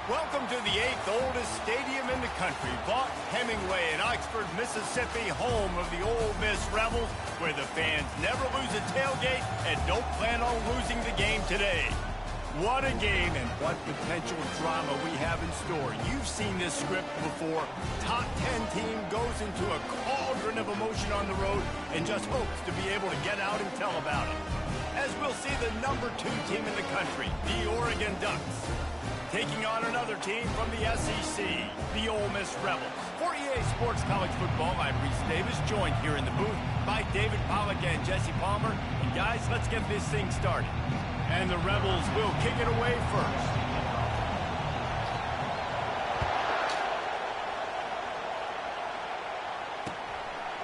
Welcome to the 8th oldest stadium in the country, Vaught Hemingway in Oxford, Mississippi, home of the Ole Miss Rebels, where the fans never lose a tailgate and don't plan on losing the game today. What a game and what potential drama we have in store. You've seen this script before. Top 10 team goes into a cauldron of emotion on the road and just hopes to be able to get out and tell about it. As we'll see the number 2 team in the country, the Oregon Ducks, taking on another team from the SEC, the Ole Miss Rebels. For EA Sports College Football, I'm Reese Davis, joined here in the booth by David Pollack and Jesse Palmer. And guys, let's get this thing started. And the Rebels will kick it away first.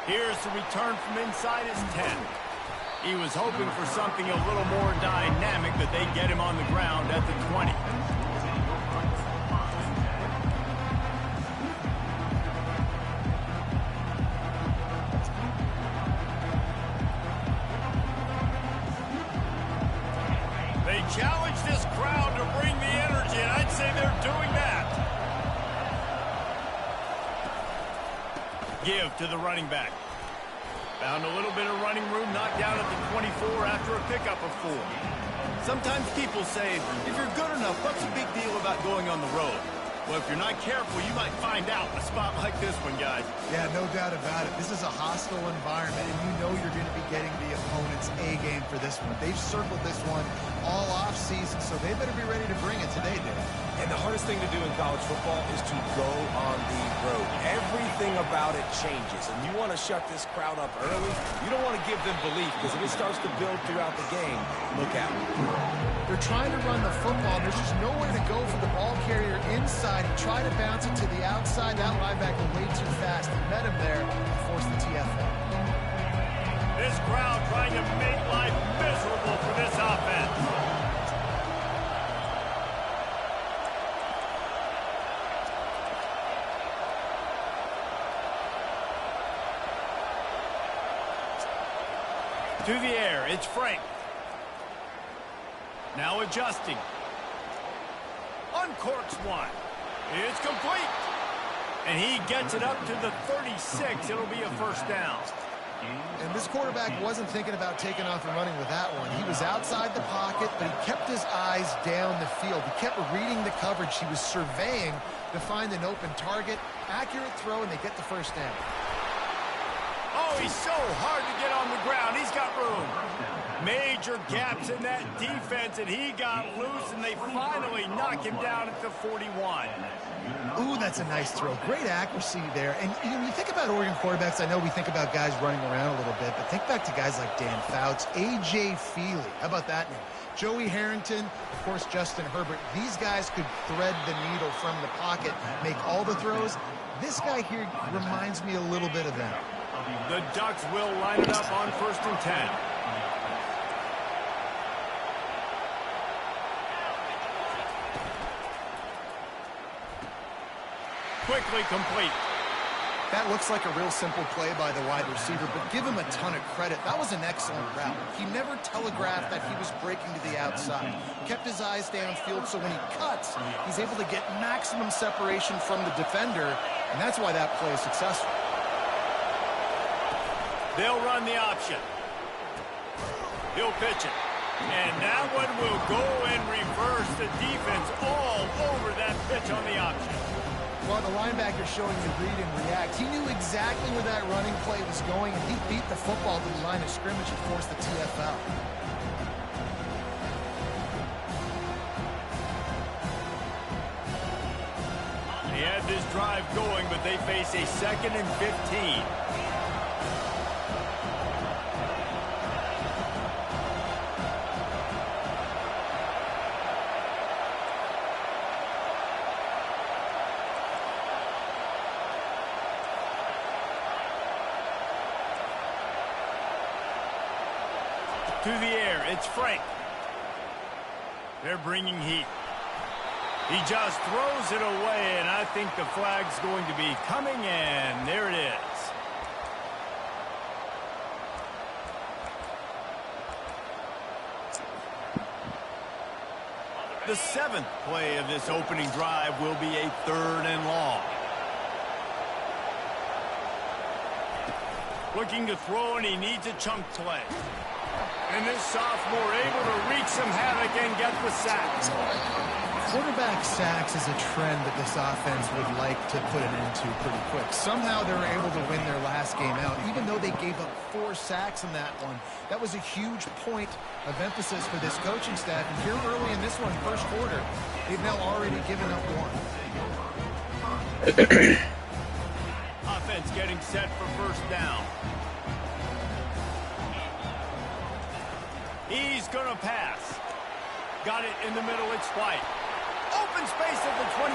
Here's the return from inside his 10. He was hoping for something a little more dynamic, but they get him on the ground at the 20. They challenge this crowd to bring the energy, and I'd say they're doing that. Give to the running back. Found a little bit of running room, knocked down at the 24 after a pickup of 4. Sometimes people say, if you're good enough, what's the big deal about going on the road? Well, if you're not careful, you might find out a spot like this one, guys. Yeah, no doubt about it. This is a hostile environment, and you know you're going to be getting the opponent's A game for this one. They've circled this one all off-season, so they better be ready to bring it today, Dave. And the hardest thing to do in college football is to go on the road. Everything about it changes, and you want to shut this crowd up early. You don't want to give them belief, because if it starts to build throughout the game, look out. They're trying to run the football, and there's just nowhere to go for the ball carrier inside. He tried to bounce it to the outside. That linebacker way too fast. He met him there and forced the TFL. This crowd trying to make life miserable for this offense. To the air, it's Frank. Now adjusting. Uncorks one. It's complete. And he gets it up to the 36. It'll be a first down. And this quarterback wasn't thinking about taking off and running with that one. He was outside the pocket, but he kept his eyes down the field. He kept reading the coverage. He was surveying to find an open target. Accurate throw, and they get the first down. Oh, he's so hard to get on the ground. He's got room. Major gaps in that defense, and he got loose, and they finally knock him down at the 41. Ooh, that's a nice throw. Great accuracy there. And you think about Oregon quarterbacks, I know we think about guys running around a little bit, but think back to guys like Dan Fouts, A.J. Feely. How about that name? Joey Harrington, of course, Justin Herbert. These guys could thread the needle from the pocket, make all the throws. This guy here reminds me a little bit of them. The Ducks will line it up on 1st and 10. Quickly complete. That looks like a real simple play by the wide receiver, but give him a ton of credit. That was an excellent route. He never telegraphed that he was breaking to the outside. Kept his eyes downfield, so when he cuts, he's able to get maximum separation from the defender, and that's why that play is successful. They'll run the option. He'll pitch it. And that one will go and reverse the defense all over that pitch on the option. Well, the linebacker showing the read and react. He knew exactly where that running play was going, and he beat the football to the line of scrimmage and forced the TFL. They had this drive going, but they face a 2nd and 15. To the air, it's Frank. They're bringing heat. He just throws it away, and I think the flag's going to be coming, and there it is. The 7th play of this opening drive will be a 3rd and long. Looking to throw, and he needs a chunk play. And this sophomore able to wreak some havoc and get the sack. Quarterback sacks is a trend that this offense would like to put an end to pretty quick. Somehow they were able to win their last game out, even though they gave up 4 sacks in that one. That was a huge point of emphasis for this coaching staff. And here early in this one, first quarter, they've now already given up 1. Offense getting set for first down. He's going to pass. Got it in the middle. It's White. Open space at the 25.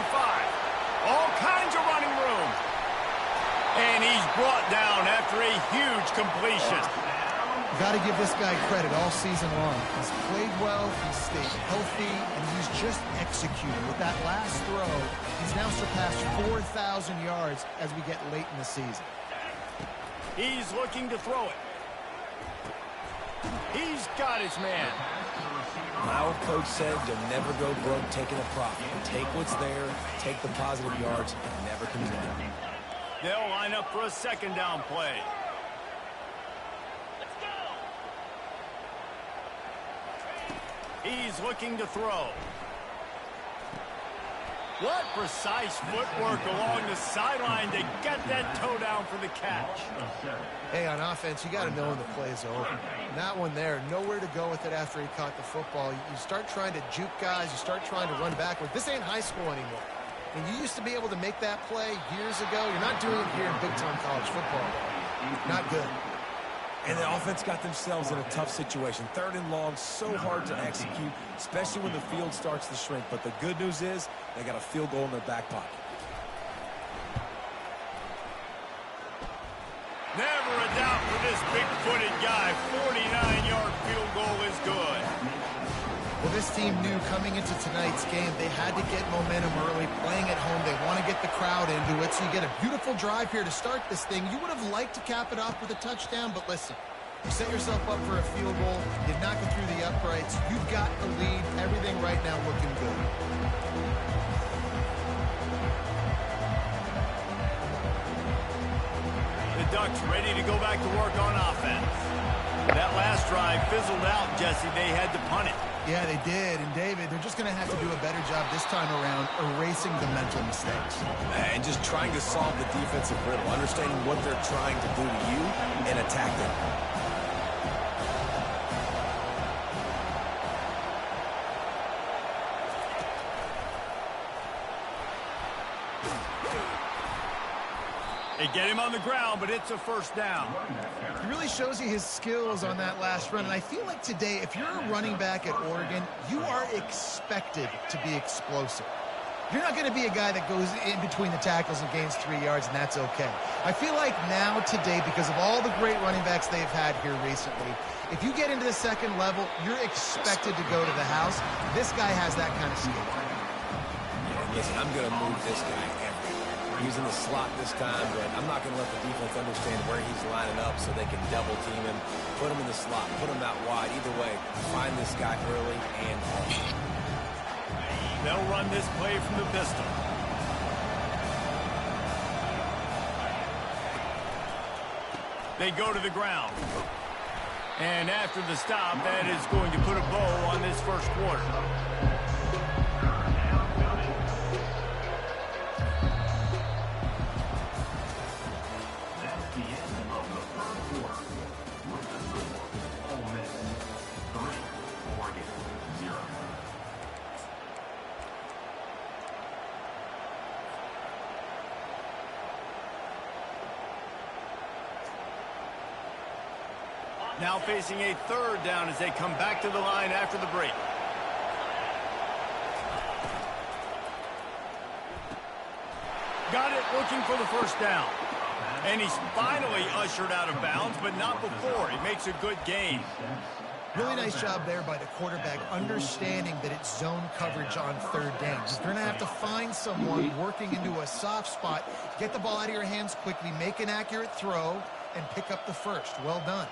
All kinds of running room. And he's brought down after a huge completion. Got to give this guy credit all season long. He's played well, he's stayed healthy, and he's just executing. With that last throw, he's now surpassed 4,000 yards as we get late in the season. He's looking to throw it. He's got his man. My old coach said you'll never go broke taking a profit. Take what's there, take the positive yards, and never complain. They'll line up for a 2nd down play. Let's go. He's looking to throw. What precise footwork along the sideline to get that toe down for the catch. Hey, on offense, you got to know when the play's over. And that one there, nowhere to go with it after he caught the football. You start trying to juke guys. You start trying to run backward. This ain't high school anymore. And you used to be able to make that play years ago. You're not doing it here in big-time college football. Not good. And the offense got themselves in a tough situation. 3rd and long, so hard to execute, especially when the field starts to shrink. But the good news is they got a field goal in their back pocket. Never a doubt for this big-footed guy. 49-yard field goal is good. Well, this team knew coming into tonight's game they had to get momentum early, playing at home. They want to get the crowd into it, so you get a beautiful drive here to start this thing. You would have liked to cap it off with a touchdown, but listen, you set yourself up for a field goal. You knock it through the uprights. You've got the lead. Everything right now looking good. The Ducks ready to go back to work on offense. That last drive fizzled out, Jesse. They had to punt it. Yeah, they did. And, David, they're just going to have to do a better job this time around erasing the mental mistakes. And just trying to solve the defensive riddle, understanding what they're trying to do to you and attack them. They get him on the ground, but it's a first down. He really shows you his skills on that last run. And I feel like today, if you're a running back at Oregon, you are expected to be explosive. You're not going to be a guy that goes in between the tackles and gains 3 yards, and that's okay. I feel like now today, because of all the great running backs they've had here recently, if you get into the 2nd level, you're expected to go to the house. This guy has that kind of skill. Yeah, listen, I'm going to move this guy everywhere. He's in the slot this time, but I'm not going to let the defense understand where he's lining up so they can double team him, put him in the slot, put him out wide. Either way, find this guy early and often. They'll run this play from the pistol. They go to the ground. And after the stop, that is going to put a bow on this first quarter. Now facing a 3rd down as they come back to the line after the break. Got it, looking for the first down. And he's finally ushered out of bounds, but not before. He makes a good gain. Really nice job there by the quarterback, understanding that it's zone coverage on 3rd down. You're going to have to find someone working into a soft spot, get the ball out of your hands quickly, make an accurate throw, and pick up the first. Well done.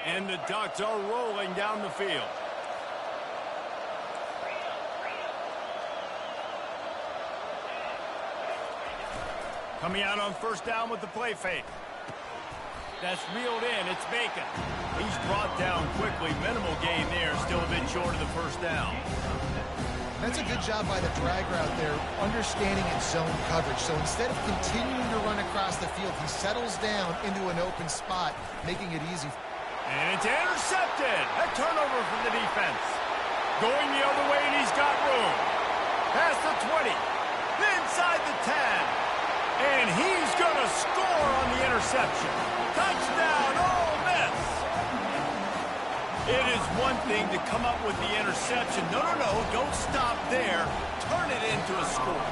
And the Ducks are rolling down the field. Coming out on first down with the play fake. That's reeled in. It's Bacon. He's brought down quickly. Minimal gain there. Still a bit short of the first down. That's a good job by the drag route there, understanding its zone coverage. So instead of continuing to run across the field, he settles down into an open spot, making it easy. And it's intercepted. A turnover for the defense. Going the other way, and he's got room. Past the 20. Inside the 10. And he's going to score on the interception. Touchdown, Ole Miss. It is one thing to come up with the interception. No, don't stop there. Turn it into a score.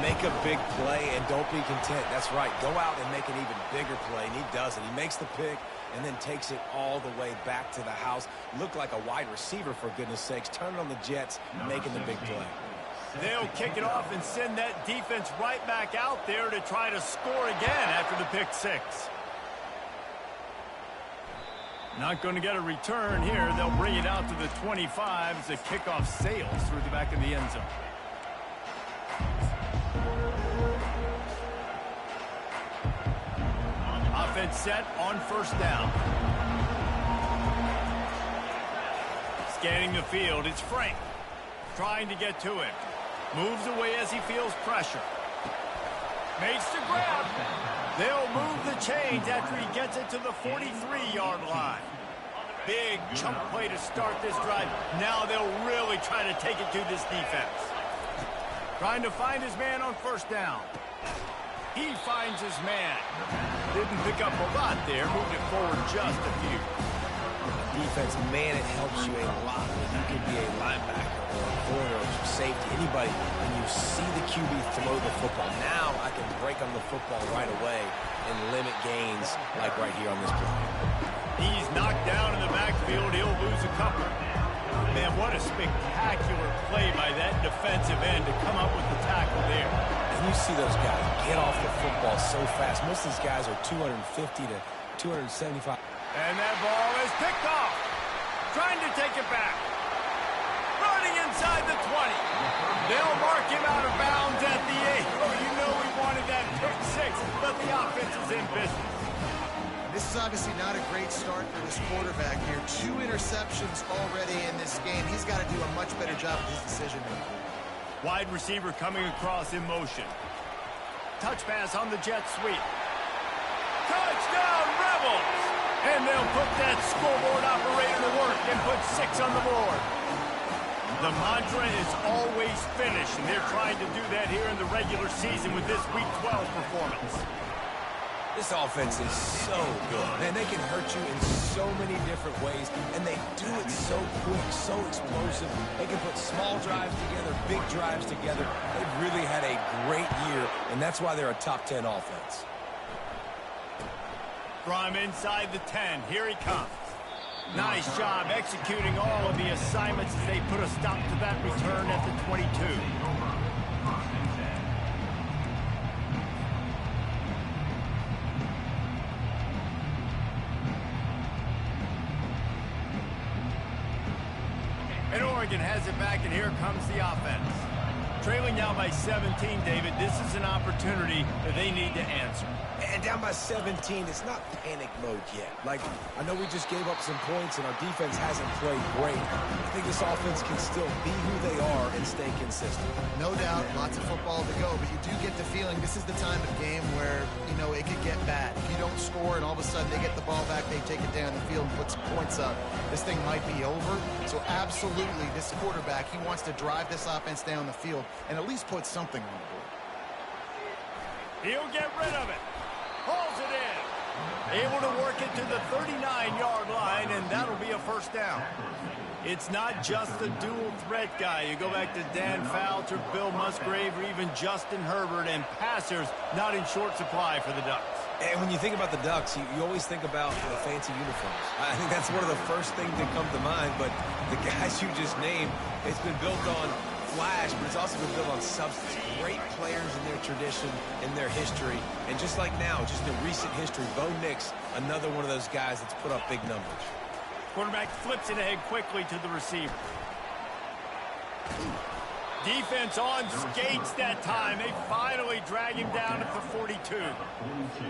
Make a big play and don't be content. That's right. Go out and make an even bigger play, and he does it. He makes the pick and then takes it all the way back to the house. Looked like a wide receiver, for goodness sakes. Turn it on the Jets, making the big play. They'll kick it off and send that defense right back out there to try to score again after the pick six. Not going to get a return here. They'll bring it out to the 25 as the kickoff sails through the back of the end zone. Offense set on first down. Scanning the field, it's Frank. Trying to get to him. Moves away as he feels pressure. Makes the grab. They'll move the chains after he gets it to the 43-yard line. Big chunk play to start this drive. Now they'll really try to take it to this defense. Trying to find his man on first down. He finds his man. Didn't pick up a lot there. Moved it forward just a few. Defense, man, it helps you a lot when you can be a linebacker or a corner or safety, anybody, when you see the QB throw the football. Now I can break on the football right away and limit gains like right here on this play. He's knocked down in the backfield. He'll lose a couple. Man, what a spectacular play by that defensive end to come up with the tackle there. And you see those guys get off the football so fast. Most of these guys are 250 to 275. And that ball is picked off. Trying to take it back. Running inside the 20. They'll mark him out of bounds at the 8. Oh, you know we wanted that pick six, but the offense is in business. This is obviously not a great start for this quarterback here. 2 interceptions already in this game. He's got to do a much better job with his decision making. Wide receiver coming across in motion. Touch pass on the jet sweep. Touchdown, Rebels! And they'll put that scoreboard operator to work and put 6 on the board. The mantra is always finish, and they're trying to do that here in the regular season with this Week 12 performance. This offense is so good. Man, they can hurt you in so many different ways, and they do it so quick, so explosive. They can put small drives together, big drives together. They've really had a great year, and that's why they're a top 10 offense. From inside the 10, here he comes. Nice job executing all of the assignments as they put a stop to that return at the 22. And Oregon has it back, and here comes the offense. Trailing now by 17, David, this is an opportunity that they need to answer. And down by 17, it's not panic mode yet. Like, I know we just gave up some points and our defense hasn't played great. I think this offense can still be who they are and stay consistent. No doubt, lots of football to go, but you do get the feeling this is the time of game where, you know, it could get bad. If you don't score and all of a sudden they get the ball back, they take it down the field and put some points up, this thing might be over. So absolutely, this quarterback, he wants to drive this offense down the field and at least put something on the board. He'll get rid of it. Hauls it in. Able to work it to the 39-yard line, and that'll be a first down. It's not just the dual threat guy. You go back to Dan Fouts or Bill Musgrave or even Justin Herbert, and passers not in short supply for the Ducks. And when you think about the Ducks, you always think about the fancy uniforms. I think that's one of the first things that come to mind, but the guys you just named, it's been built on flash, but it's also been built on substance. Great players in their tradition, in their history, and just like now, just in recent history, Bo Nix, another one of those guys that's put up big numbers. Quarterback flips it ahead quickly to the receiver. Defense on skates that time. They finally drag him down at the 42.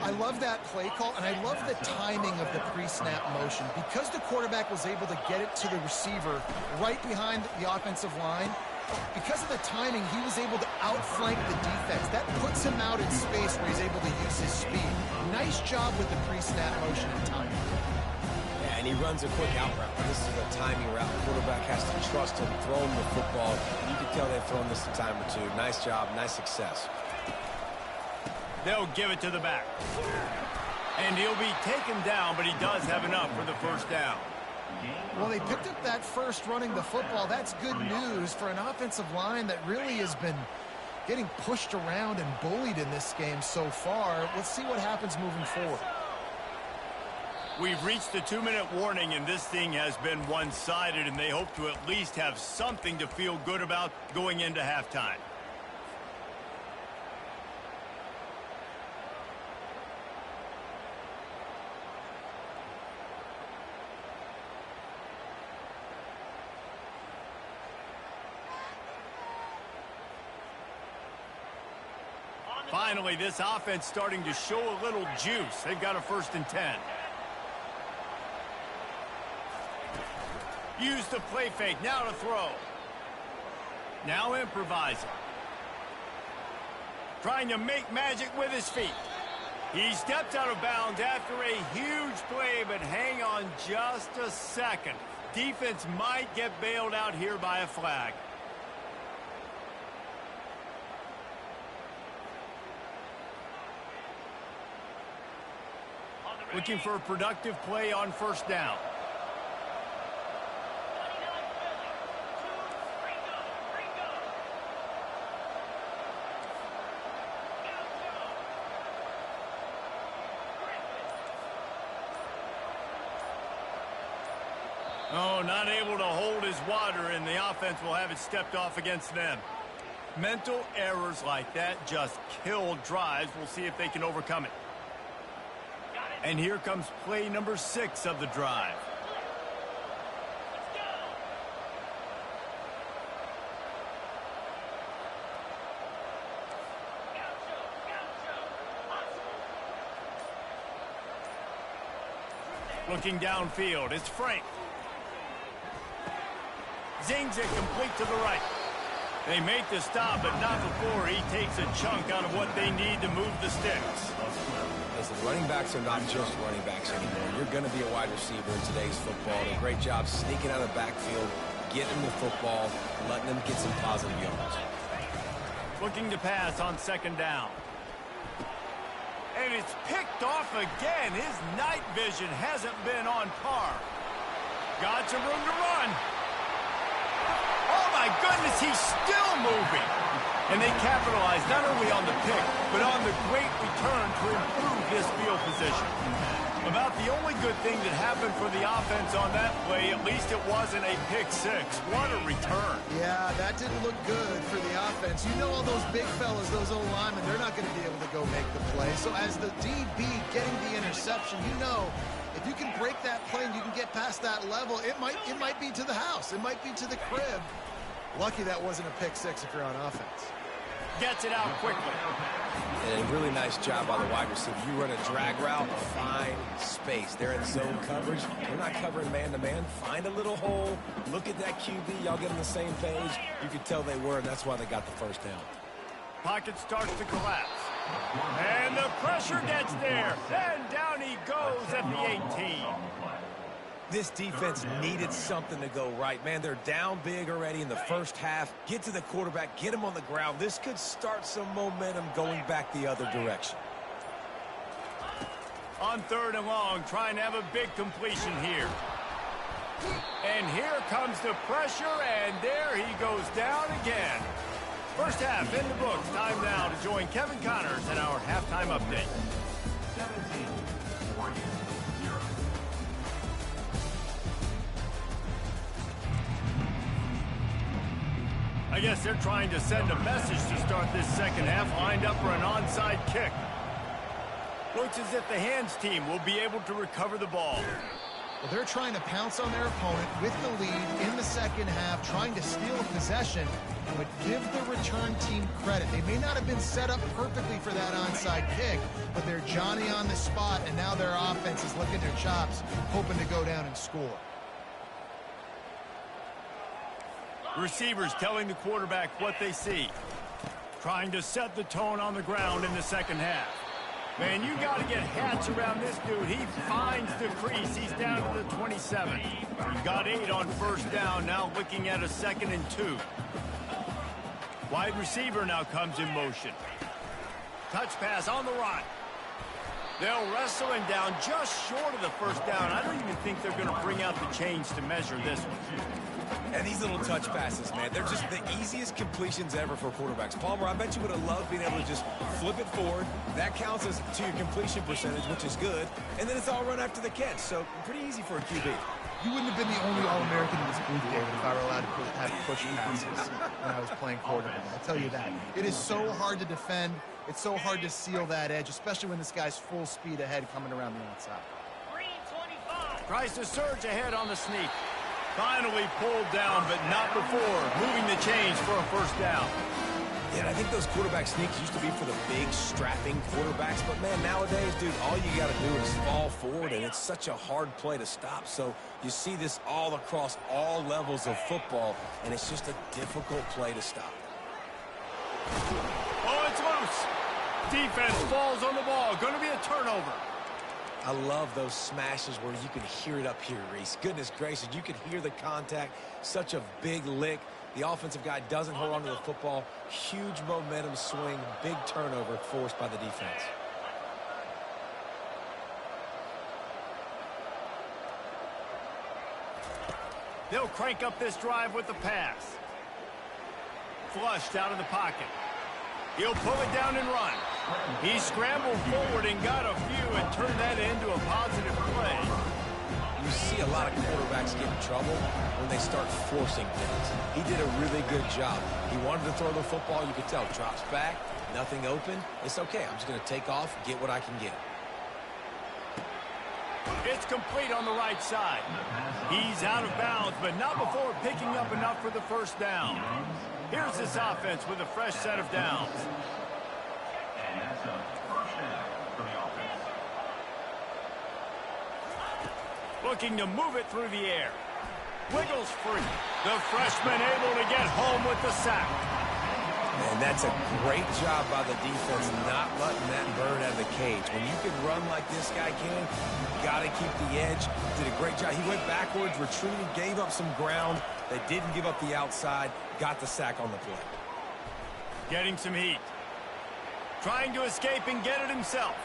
I love that play call, and I love the timing of the pre-snap motion. Because the quarterback was able to get it to the receiver right behind the offensive line, because of the timing, he was able to outflank the defense. That puts him out in space where he's able to use his speed. Nice job with the pre-snap motion and timing. And he runs a quick out route. This is a timing route. The quarterback has to trust him, throw him the football. You can tell they've thrown this a time or two. Nice job, nice success. They'll give it to the back. And he'll be taken down, but he does have enough for the first down. Well, they picked up that first running the football. That's good news for an offensive line that really has been getting pushed around and bullied in this game so far. Let's see what happens moving forward. We've reached the 2-minute warning, and this thing has been one-sided, and they hope to at least have something to feel good about going into halftime. Finally, this offense starting to show a little juice. They've got a 1st and 10. Use the play fake. Now to throw. Now improvising. Trying to make magic with his feet. He steps out of bounds after a huge play, but hang on just a second. Defense might get bailed out here by a flag. Looking for a productive play on 1st down. Oh, not able to hold his water, and the offense will have it stepped off against them. Mental errors like that just kill drives. We'll see if they can overcome it. And here comes play number 6 of the drive. Looking downfield, it's Frank. Zings it complete to the right. They make the stop, but not before he takes a chunk out of what they need to move the sticks. Listen, running backs are not just running backs anymore. You're going to be a wide receiver in today's football. And a great job sneaking out of the backfield, getting the football, letting them get some positive yards. Looking to pass on 2nd down. And it's picked off again. His night vision hasn't been on par. Got some room to run. Oh, my goodness, he's still moving. And they capitalize not only on the pick, but on the great return to improve his field position. About the only good thing that happened for the offense on that play, at least it wasn't a pick 6. What a return. Yeah, that didn't look good for the offense. You know all those big fellas, those old linemen, they're not going to be able to go make the play. So as the DB getting the interception, you know, if you can break that play and you can get past that level, it might be to the house. It might be to the crib. Lucky that wasn't a pick 6 if you're on offense. Gets it out quickly. And a really nice job by the wide receiver. You run a drag route, find space. They're in zone coverage. They're not covering man-to-man. Find a little hole. Look at that QB. Y'all get on the same page. You could tell they were, and that's why they got the 1st down. Pocket starts to collapse. And the pressure gets there. And down he goes at the 18. This defense needed something to go right. Man, they're down big already in the 1st half. Get to the quarterback, get him on the ground. This could start some momentum going back the other direction. On 3rd and long, trying to have a big completion here. And here comes the pressure, and there he goes down again. 1st half in the books. Time now to join Kevin Connors in our halftime update. 17-14. I guess they're trying to send a message to start this 2nd half, lined up for an onside kick. Looks as if the hands team will be able to recover the ball. Well, they're trying to pounce on their opponent with the lead in the second half, trying to steal a possession, but give the return team credit. They may not have been set up perfectly for that onside kick, but they're Johnny on the spot, and now their offense is licking their chops, hoping to go down and score. Receivers telling the quarterback what they see. Trying to set the tone on the ground in the second half. Man, you got to get hats around this dude. He finds the crease. He's down to the 27. He got 8 on first down, now looking at a 2nd and 2. Wide receiver now comes in motion. Touch pass on the run. They'll wrestle him down just short of the first down. I don't even think they're going to bring out the chains to measure this one. And these little touch passes, man, they're just the easiest completions ever for quarterbacks. Palmer, I bet you would have loved being able to just flip it forward. That counts as to your completion percentage, which is good. And then it's all run after the catch, so pretty easy for a QB. You wouldn't have been the only All-American in this booth, David, if I were allowed to have push passes when I was playing quarterback. I'll tell you that. It is so hard to defend. It's so hard to seal that edge, especially when this guy's full speed ahead coming around the outside. Tries to surge ahead on the sneak. Finally pulled down, but not before moving the chains for a first down. Yeah, I think those quarterback sneaks used to be for the big, strapping quarterbacks. But, man, nowadays, dude, all you got to do is fall forward, and it's such a hard play to stop. So you see this all across all levels of football, and it's just a difficult play to stop. Oh, it's loose. Defense falls on the ball. Going to be a turnover. I love those smashes where you can hear it up here, Reese. Goodness gracious, you can hear the contact. Such a big lick. The offensive guy doesn't hold on to the football. Huge momentum swing, big turnover forced by the defense. They'll crank up this drive with the pass. Flushed out of the pocket. He'll pull it down and run. He scrambled forward and got a few and turned that into a positive play. You see a lot of quarterbacks get in trouble when they start forcing things. He did a really good job. He wanted to throw the football. You could tell. Drops back, nothing open. It's okay. I'm just going to take off, get what I can get. It's complete on the right side. He's out of bounds, but not before picking up enough for the first down. Here's this offense with a fresh set of downs. Looking to move it through the air. Wiggles free. The freshman able to get home with the sack. And that's a great job by the defense not letting that bird out of the cage. When you can run like this guy can, you got to keep the edge. Did a great job. He went backwards, retreated, gave up some ground. They didn't give up the outside, got the sack on the play. Getting some heat. Trying to escape and get it himself.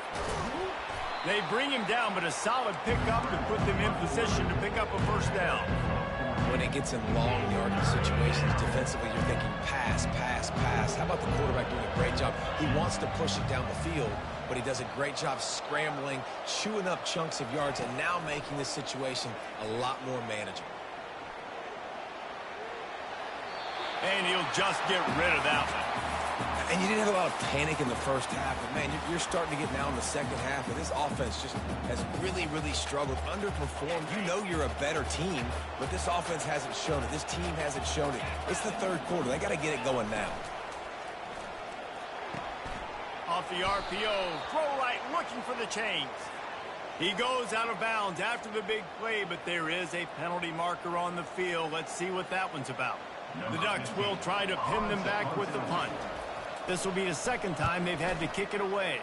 They bring him down, but a solid pickup to put them in position to pick up a first down. When it gets in long yardage situations, defensively, you're thinking pass, pass, pass. How about the quarterback doing a great job? He wants to push it down the field, but he does a great job scrambling, chewing up chunks of yards, and now making this situation a lot more manageable. And he'll just get rid of that one. And you didn't have a lot of panic in the first half, but, man, you're starting to get now in the second half, and this offense just has really, really struggled, underperformed. You know you're a better team, but this offense hasn't shown it. This team hasn't shown it. It's the third quarter. They got to get it going now. Off the RPO, throw right, looking for the chains. He goes out of bounds after the big play, but there is a penalty marker on the field. Let's see what that one's about. The Ducks will try to pin them back with the punt. This will be the second time they've had to kick it away.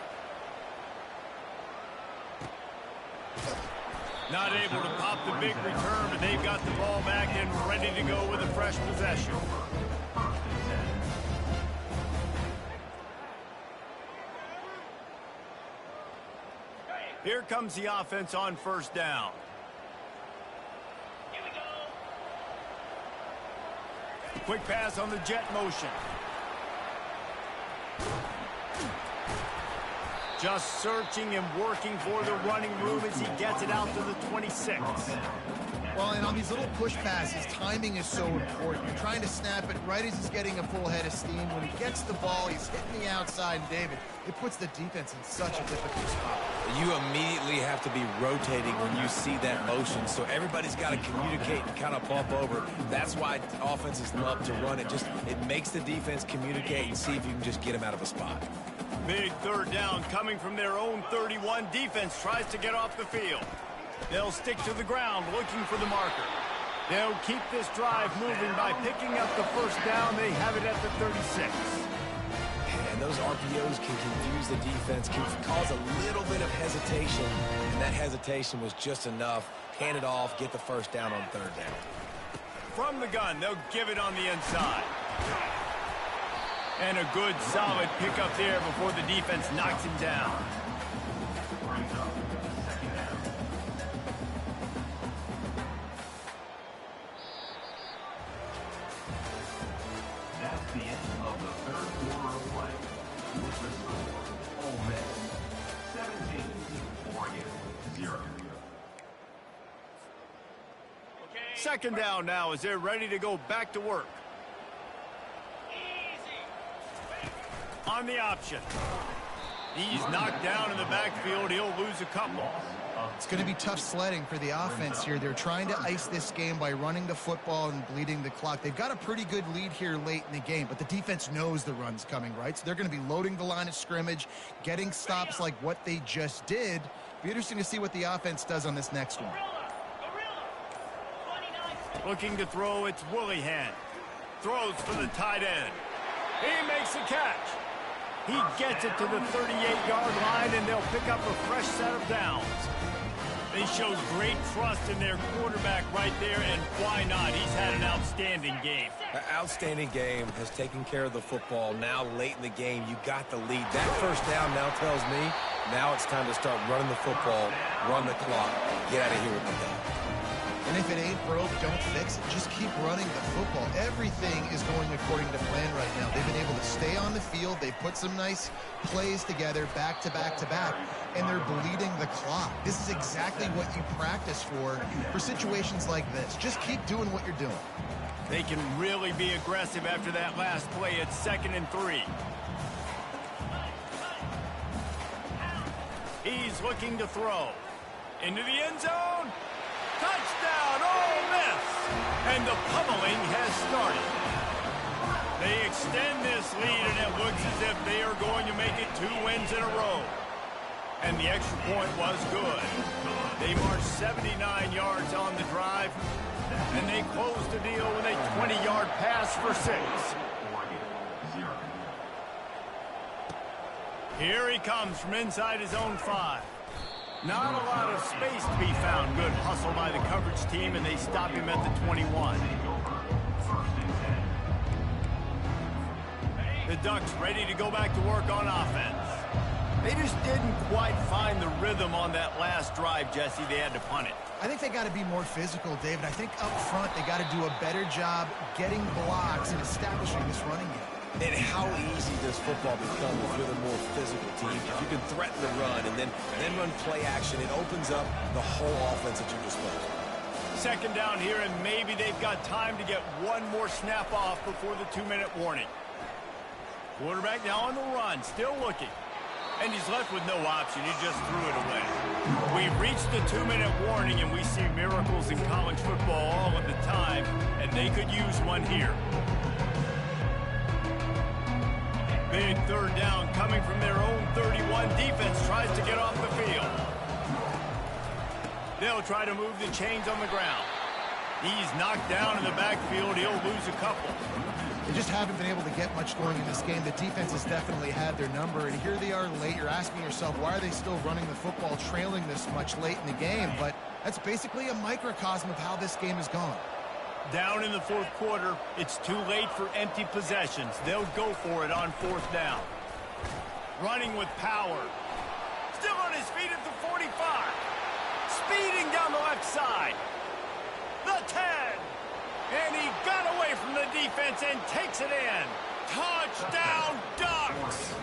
Not able to pop the big return, but they've got the ball back and ready to go with a fresh possession. Here comes the offense on first down. Quick pass on the jet motion. Just searching and working for the running room as he gets it out to the 26. Well, and on these little push passes, timing is so important. You're trying to snap it right as he's getting a full head of steam. When he gets the ball, he's hitting the outside, and David, it puts the defense in such a difficult spot. You immediately have to be rotating when you see that motion, so everybody's got to communicate and kind of bump over. That's why offenses love to run it. It makes the defense communicate and see if you can just get them out of a spot. Big third down coming from their own 31. Defense tries to get off the field. They'll stick to the ground looking for the marker. They'll keep this drive moving by picking up the first down. They have it at the 36. And those RPOs can confuse the defense, can cause a little bit of hesitation, and that hesitation was just enough. Hand it off, get the first down on third down. From the gun, they'll give it on the inside. And a good, solid pickup there before the defense knocks him down. That's the end of the third quarter of play. With the score, Ole Miss 17, Oregon 0. Second down now as they're ready to go back to work. On the option. He's knocked down in the backfield. He'll lose a couple. It's going to be tough sledding for the offense here. They're trying to ice this game by running the football and bleeding the clock. They've got a pretty good lead here late in the game, but the defense knows the run's coming, right? So they're going to be loading the line of scrimmage, getting stops like what they just did. Be interesting to see what the offense does on this next one. Looking to throw, it's Willihan. Throws for the tight end. He makes the catch. He gets it to the 38-yard line, and they'll pick up a fresh set of downs. They show great trust in their quarterback right there, and why not? He's had an outstanding game. An outstanding game, has taken care of the football. Now, late in the game, you got the lead. That first down now tells me now it's time to start running the football, run the clock, get out of here with the ball. And if it ain't broke, don't fix it. Just keep running the football. Everything is going according to plan right now. They've been able to stay on the field. They've put some nice plays together back to back to back, and they're bleeding the clock. This is exactly what you practice for situations like this. Just keep doing what you're doing. They can really be aggressive after that last play. It's 2nd and 3. He's looking to throw. Into the end zone. Touchdown, Ole Miss! And the pummeling has started. They extend this lead, and it looks as if they are going to make it 2 wins in a row. And the extra point was good. They marched 79 yards on the drive, and they closed the deal with a 20-yard pass for 6. Here he comes from inside his own 5. Not a lot of space to be found. Good hustle by the coverage team, and they stop him at the 21. The Ducks ready to go back to work on offense. They just didn't quite find the rhythm on that last drive, Jesse. They had to punt it. I think they got to be more physical, David. I think up front they got to do a better job getting blocks and establishing this running game. And how easy does football become if you're the more physical team? If you can threaten the run and then run play action, it opens up the whole offense at your disposal. Second down here, and maybe they've got time to get one more snap off before the 2-minute warning. Quarterback now on the run, still looking. And he's left with no option. He just threw it away. We've reached the 2-minute warning, and we see miracles in college football all of the time, and they could use one here. Big third down coming from their own 31. Defense tries to get off the field. They'll try to move the chains on the ground. He's knocked down in the backfield. He'll lose a couple. They just haven't been able to get much going in this game. The defense has definitely had their number, and here they are late. You're asking yourself, why are they still running the football, trailing this much late in the game? But that's basically a microcosm of how this game has gone. Down in the 4th quarter, it's too late for empty possessions. They'll go for it on 4th down. Running with power. Still on his feet at the 45. Speeding down the left side. The 10. And he got away from the defense and takes it in. Touchdown, Ducks!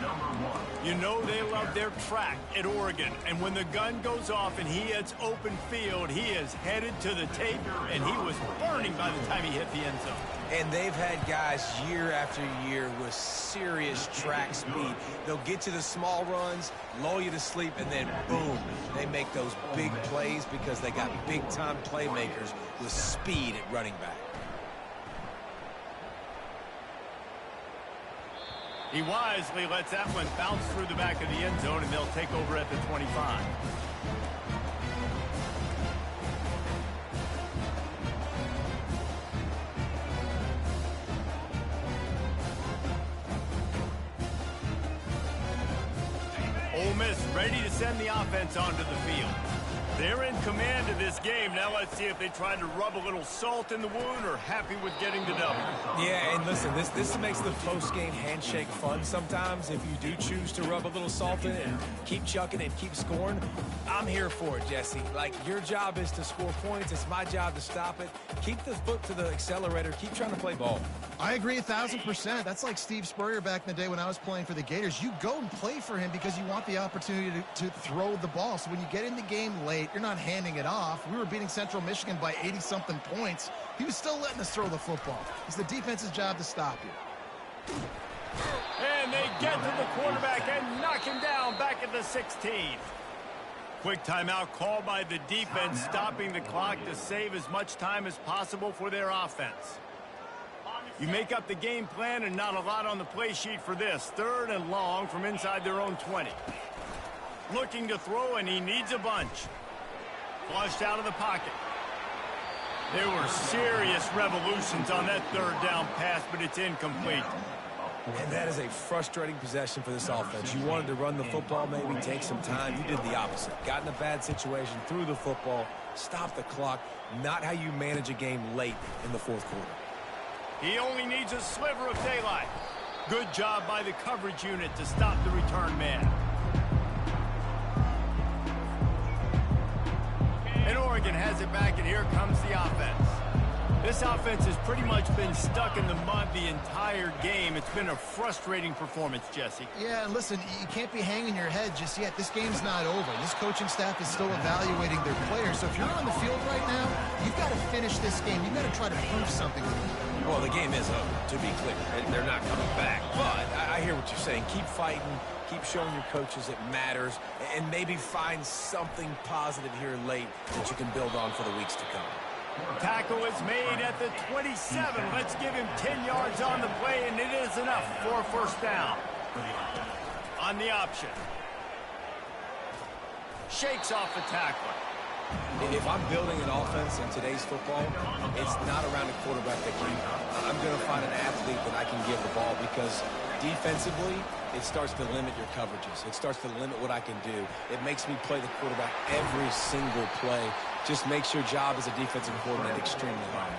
number 1. You know they love their track at Oregon, and when the gun goes off and he hits open field, he is headed to the tape, and he was burning by the time he hit the end zone. And they've had guys year after year with serious track speed. They'll get to the small runs, lull you to sleep, and then boom, they make those big plays because they got big-time playmakers with speed at running back. He wisely lets that one bounce through the back of the end zone, and they'll take over at the 25. Ole Miss ready to send the offense onto the field. They're in command of this game. Now let's see if they try to rub a little salt in the wound or happy with getting the W. Yeah, and listen, this makes the post-game handshake fun sometimes. If you do choose to rub a little salt in it and keep chucking and keep scoring, I'm here for it, Jesse. Like, your job is to score points. It's my job to stop it. Keep the foot to the accelerator. Keep trying to play ball. I agree 1,000%. That's like Steve Spurrier back in the day when I was playing for the Gators. You go and play for him because you want the opportunity to throw the ball. So when you get in the game late, you're not handing it off. We were beating Central Michigan by 80-something points. He was still letting us throw the football. It's the defense's job to stop you. And they get to the quarterback and knock him down back at the 16. Quick timeout called by the defense, stopping the clock to save as much time as possible for their offense. You make up the game plan and not a lot on the play sheet for this. 3rd and long from inside their own 20. Looking to throw, and he needs a bunch. Flushed out of the pocket. There were serious revolutions on that 3rd down pass, but it's incomplete. And that is a frustrating possession for this offense. You wanted to run the football, maybe take some time. You did the opposite. Got in a bad situation, threw the football, stopped the clock. Not how you manage a game late in the 4th quarter. He only needs a sliver of daylight. Good job by the coverage unit to stop the return man. And Oregon has it back, and here comes the offense. This offense has pretty much been stuck in the mud the entire game. It's been a frustrating performance, Jesse. Yeah, and listen, you can't be hanging your head just yet. This game's not over. This coaching staff is still evaluating their players. So if you're on the field right now, you've got to finish this game. You've got to try to prove something to them. Well, the game is over, to be clear. They're not coming back. But I hear what you're saying. Keep fighting. Keep showing your coaches it matters. And maybe find something positive here late that you can build on for the weeks to come. Tackle is made at the 27. Let's give him 10 yards on the play, and it is enough for a 1st down. On the option. Shakes off the tackler. If I'm building an offense in today's football, it's not around a quarterback that can. I'm going to find an athlete that I can give the ball because defensively, it starts to limit your coverages. It starts to limit what I can do. It makes me play the quarterback every single play. Just makes your job as a defensive coordinator extremely hard.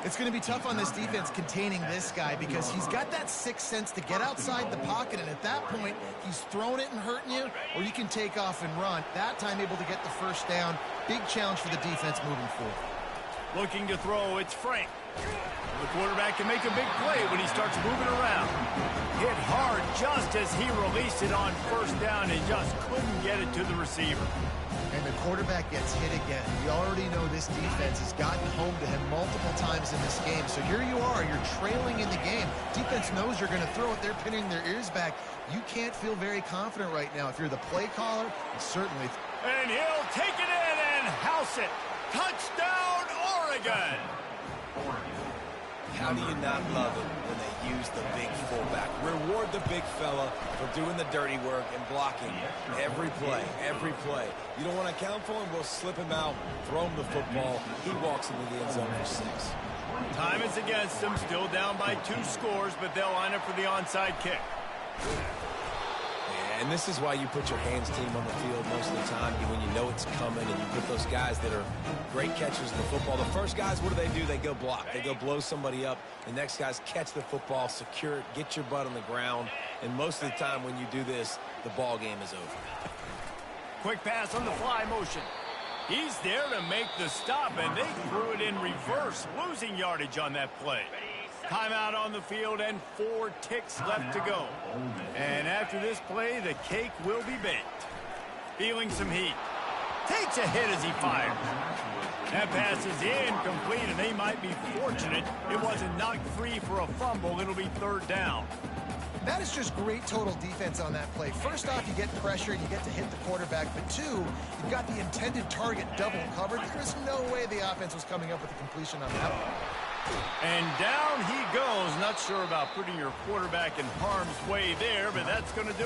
It's going to be tough on this defense containing this guy because he's got that sixth sense to get outside the pocket, and at that point, he's throwing it and hurting you, or you can take off and run. That time able to get the 1st down. Big challenge for the defense moving forward. Looking to throw, it's Frank. The quarterback can make a big play when he starts moving around. Hit hard just as he released it on 1st down and just couldn't get it to the receiver. And the quarterback gets hit again. We already know this defense has gotten home to him multiple times in this game. So here you are, you're trailing in the game. Defense knows you're going to throw it. They're pinning their ears back. You can't feel very confident right now. If you're the play caller, certainly. And he'll take it in and house it. Touchdown, Oregon! How do you not love it when they use the big fullback? Reward the big fella for doing the dirty work and blocking every play, every play. You don't want to account for him? We'll slip him out, throw him the football. He walks into the end zone for 6. Time is against them, still down by 2 scores, but they'll line up for the onside kick. And this is why you put your hands team on the field most of the time when you know it's coming, and you put those guys that are great catchers of the football. The first guys, what do? They go block. They go blow somebody up. The next guys catch the football, secure it, get your butt on the ground. And most of the time when you do this, the ball game is over. Quick pass on the fly motion. He's there to make the stop, and they threw it in reverse, losing yardage on that play. Timeout on the field and 4 ticks left to go. And after this play, the cake will be baked. Feeling some heat. Takes a hit as he fires. That pass is incomplete, and they might be fortunate it wasn't knocked free for a fumble. It'll be 3rd down. That is just great total defense on that play. First off, you get pressure and you get to hit the quarterback. But 2, you've got the intended target double covered. There is no way the offense was coming up with a completion on that one. And down he goes. Not sure about putting your quarterback in harm's way there, but that's going to do it.